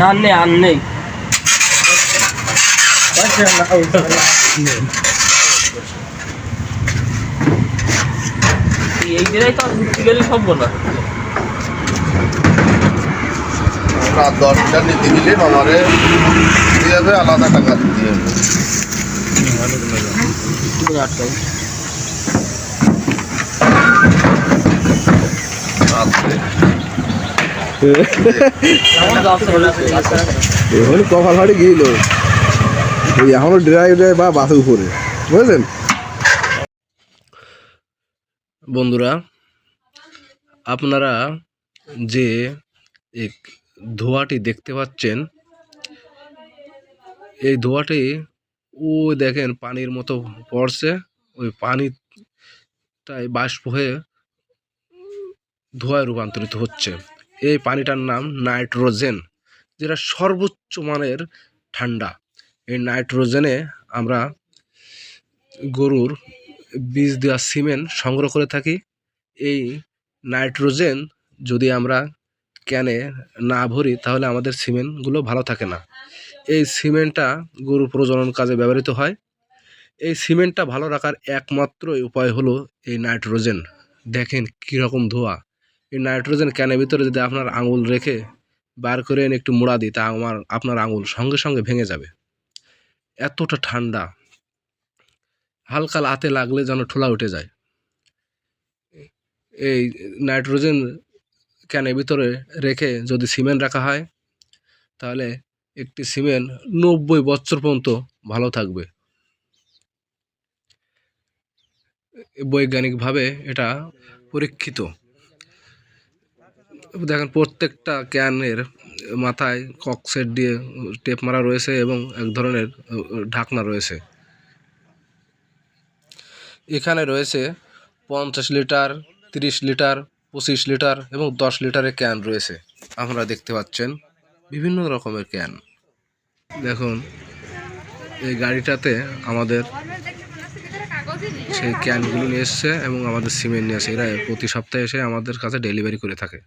Anne anne. এই জায়গায় তো ঘুরতে গেলে সব না রাত 10টা নিতে গেলে আমারে দিয়ে যাবে আলাদা টাকা দিতে এখন কপাল হাটে গিয়েছিল এখনো ড্রাইভ বা বাসের উপরে বুঝলেন বন্ধুরা। আপনারা যে এক ধোঁয়াটি দেখতে পাচ্ছেন, এই ধোঁয়াটি ও দেখেন পানির মতো পড়ছে, ওই পানিটাই বাষ্প হয়ে ধোঁয়ায় রূপান্তরিত হচ্ছে। এই পানিটার নাম নাইট্রোজেন, যেটা সর্বোচ্চ মানের ঠান্ডা। এই নাইট্রোজেনে আমরা গরুর বীজ দেওয়া সিমেন্ট সংগ্রহ করে থাকি। এই নাইট্রোজেন যদি আমরা ক্যানে না ভরি তাহলে আমাদের সিমেন্টগুলো ভালো থাকে না। এই সিমেন্টটা গরু প্রজনন কাজে ব্যবহৃত হয়। এই সিমেন্টটা ভালো রাখার একমাত্র উপায় হলো এই নাইট্রোজেন। দেখেন কীরকম ধোঁয়া। এই নাইট্রোজেন ক্যানের ভিতরে যদি আপনার আঙুল রেখে বার করে এনে একটু মুড়া দিই তা আপনার আঙুল সঙ্গে সঙ্গে ভেঙে যাবে, এতটা ঠান্ডা। হালকা হাতে লাগলে যেন ঠোলা উঠে যায়। এই নাইট্রোজেন ক্যানের ভিতরে রেখে যদি সিমেন্ট রাখা হয় তাহলে একটি সিমেন্ট 90 বছর পর্যন্ত ভালো থাকবে। বৈজ্ঞানিকভাবে এটা পরীক্ষিত। দেখেন প্রত্যেকটা ক্যানের মাথায় ককসেট দিয়ে টেপ মারা রয়েছে এবং এক ধরনের ঢাকনা রয়েছে। এখানে রয়েছে 50 লিটার, 30 লিটার, 25 লিটার এবং 10 লিটারের ক্যান রয়েছে। আপনারা দেখতে পাচ্ছেন বিভিন্ন রকমের ক্যান। দেখুন এই গাড়িটাতে আমাদের সেই ক্যানগুলো নিয়ে এসছে এবং আমাদের সিমেন্ট নিয়ে আসে। এরা প্রতি সপ্তাহে এসে আমাদের কাছে ডেলিভারি করে থাকে।